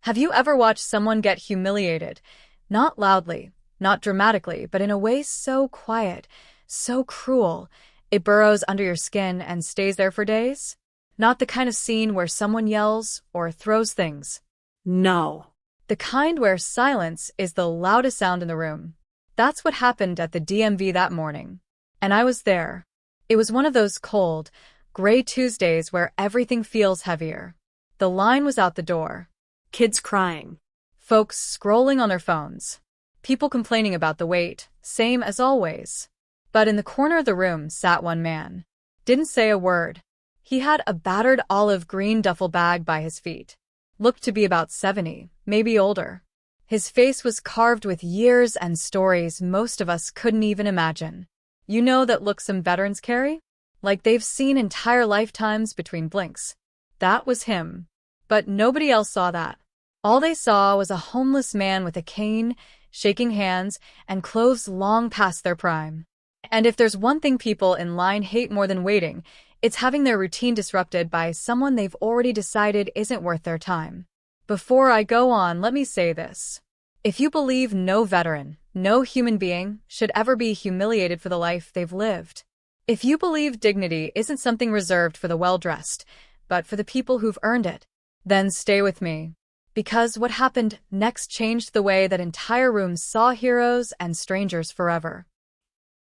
Have you ever watched someone get humiliated? Not loudly, not dramatically, but in a way so quiet, so cruel, it burrows under your skin and stays there for days? Not the kind of scene where someone yells or throws things. No. The kind where silence is the loudest sound in the room. That's what happened at the DMV that morning. And I was there. It was one of those cold, gray Tuesdays where everything feels heavier. The line was out the door. Kids crying. Folks scrolling on their phones. People complaining about the wait, same as always. But in the corner of the room sat one man. Didn't say a word. He had a battered olive green duffel bag by his feet. Looked to be about 70, maybe older. His face was carved with years and stories most of us couldn't even imagine. You know that look some veterans carry? Like they've seen entire lifetimes between blinks. That was him. But nobody else saw that. All they saw was a homeless man with a cane, shaking hands, and clothes long past their prime. And if there's one thing people in line hate more than waiting, it's having their routine disrupted by someone they've already decided isn't worth their time. Before I go on, let me say this. If you believe no veteran, no human being, should ever be humiliated for the life they've lived, if you believe dignity isn't something reserved for the well-dressed, but for the people who've earned it, then stay with me. Because what happened next changed the way that entire rooms saw heroes and strangers forever.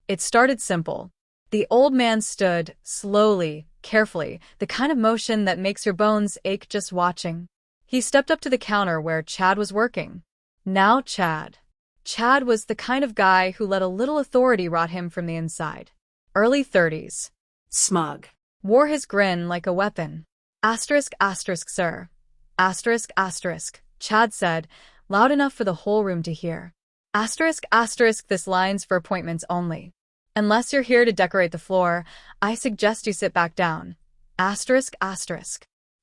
It started simple. The old man stood, slowly, carefully, the kind of motion that makes your bones ache just watching. He stepped up to the counter where Chad was working. Now Chad. Chad was the kind of guy who let a little authority rot him from the inside. Early 30s. Smug. Wore his grin like a weapon. Asterisk, sir. Asterisk, Chad said, loud enough for the whole room to hear. Asterisk, this line's for appointments only. Unless you're here to decorate the floor, I suggest you sit back down. Asterisk.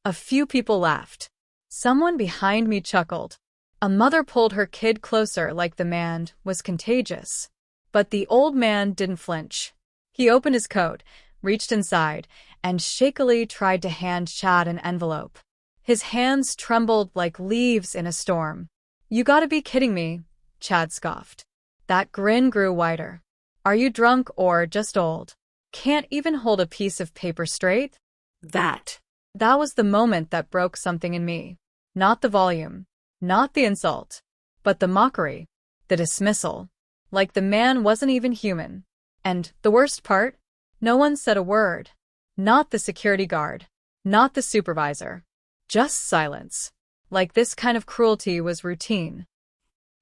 A few people laughed. Someone behind me chuckled. A mother pulled her kid closer like the man was contagious. But the old man didn't flinch. He opened his coat, reached inside, and shakily tried to hand Chad an envelope. His hands trembled like leaves in a storm. You gotta be kidding me, Chad scoffed. That grin grew wider. Are you drunk or just old? Can't even hold a piece of paper straight? That was the moment that broke something in me. Not the volume, not the insult, but the mockery, the dismissal. Like the man wasn't even human. And the worst part? No one said a word. Not the security guard, not the supervisor. Just silence. Like this kind of cruelty was routine.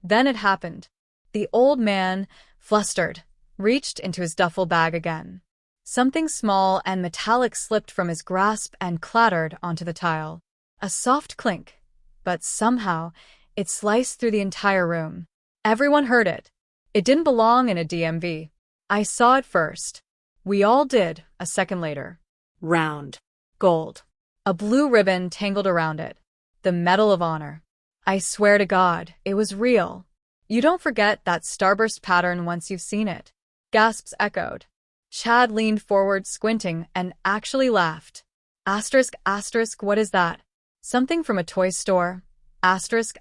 Then it happened. The old man, flustered, reached into his duffel bag again. Something small and metallic slipped from his grasp and clattered onto the tile. A soft clink, but somehow it sliced through the entire room. Everyone heard it. It didn't belong in a DMV. I saw it first. We all did, a second later. Round. Gold. A blue ribbon tangled around it. The Medal of Honor. I swear to God, it was real. You don't forget that starburst pattern once you've seen it. Gasps echoed. Chad leaned forward, squinting, and actually laughed. Asterisk, what is that? Something from a toy store? Asterisk.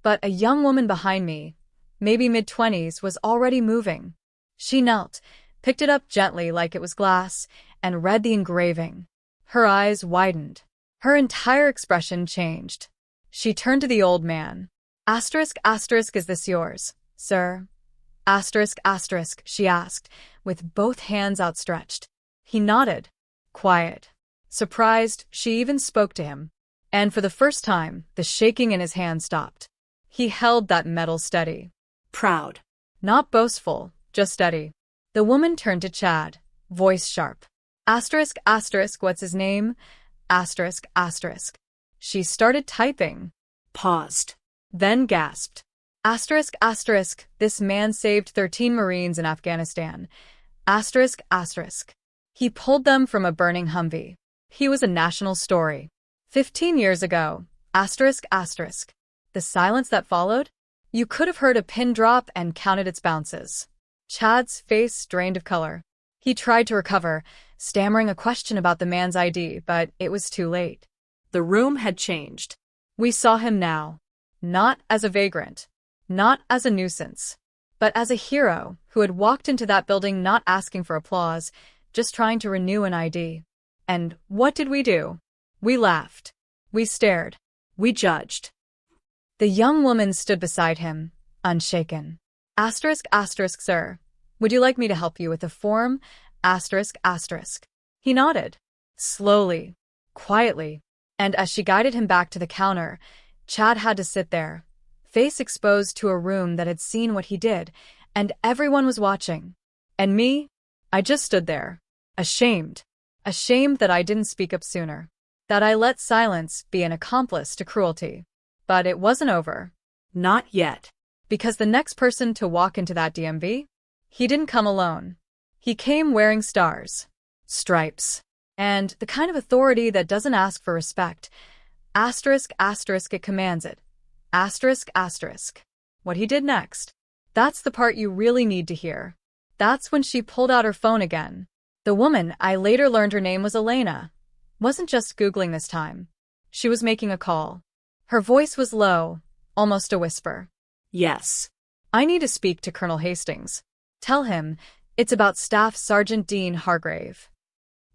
But a young woman behind me, maybe mid-20s, was already moving. She knelt, picked it up gently like it was glass, and read the engraving. Her eyes widened. Her entire expression changed. She turned to the old man. Asterisk, is this yours, sir? Asterisk, she asked, with both hands outstretched. He nodded. Quiet. Surprised, she even spoke to him. And for the first time, the shaking in his hand stopped. He held that medal steady. Proud. Not boastful, just steady. The woman turned to Chad, voice sharp. Asterisk, what's his name? Asterisk. She started typing. Paused. Then gasped. Asterisk, this man saved 13 Marines in Afghanistan. Asterisk. He pulled them from a burning Humvee. He was a national story. 15 years ago. Asterisk. The silence that followed? You could have heard a pin drop and counted its bounces. Chad's face drained of color. He tried to recover, stammering a question about the man's ID, but it was too late. The room had changed. We saw him now, not as a vagrant, not as a nuisance, but as a hero who had walked into that building not asking for applause, just trying to renew an ID. And what did we do? We laughed. We stared. We judged. The young woman stood beside him, unshaken. Asterisk, asterisk, sir. Would you like me to help you with the form? Asterisk, asterisk. He nodded. Slowly, quietly, and as she guided him back to the counter, Chad had to sit there, face exposed to a room that had seen what he did, and everyone was watching. And me? I just stood there, ashamed. Ashamed that I didn't speak up sooner. That I let silence be an accomplice to cruelty. But it wasn't over. Not yet. Because the next person to walk into that DMV? He didn't come alone. He came wearing stars, stripes, and the kind of authority that doesn't ask for respect. Asterisk, asterisk, it commands it. Asterisk, asterisk. What he did next. That's the part you really need to hear. That's when she pulled out her phone again. The woman, I later learned her name was Elena, wasn't just Googling this time. She was making a call. Her voice was low, almost a whisper. Yes. I need to speak to Colonel Hastings. Tell him it's about Staff Sergeant Dean Hargrave.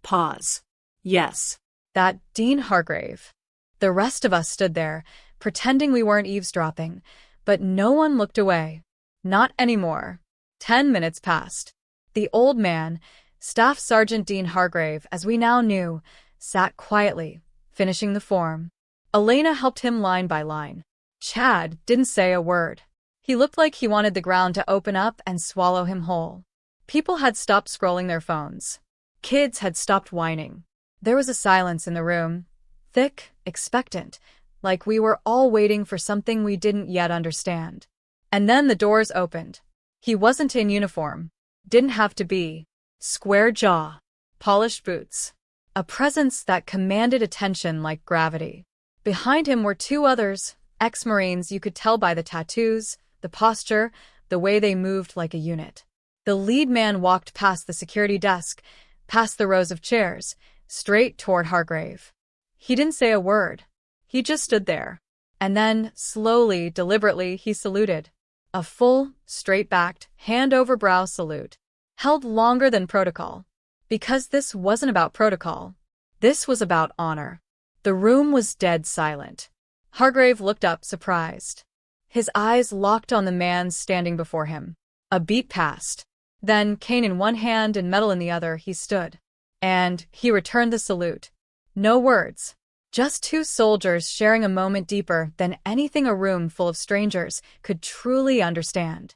Pause. Yes. That Dean Hargrave. The rest of us stood there, pretending we weren't eavesdropping, but no one looked away. Not anymore. 10 minutes passed. The old man, Staff Sergeant Dean Hargrave, as we now knew, sat quietly, finishing the form. Elena helped him line by line. Chad didn't say a word. He looked like he wanted the ground to open up and swallow him whole. People had stopped scrolling their phones. Kids had stopped whining. There was a silence in the room, thick, expectant, like we were all waiting for something we didn't yet understand. And then the doors opened. He wasn't in uniform. Didn't have to be. Square jaw. Polished boots. A presence that commanded attention like gravity. Behind him were two others, ex-Marines. You could tell by the tattoos, the posture, the way they moved like a unit. The lead man walked past the security desk, past the rows of chairs, straight toward Hargrave. He didn't say a word. He just stood there. And then, slowly, deliberately, he saluted. A full, straight-backed, hand-over-brow salute. Held longer than protocol. Because this wasn't about protocol. This was about honor. The room was dead silent. Hargrave looked up, surprised. His eyes locked on the man standing before him. A beat passed. Then, cane in one hand and metal in the other, he stood. And he returned the salute. No words. Just two soldiers sharing a moment deeper than anything a room full of strangers could truly understand.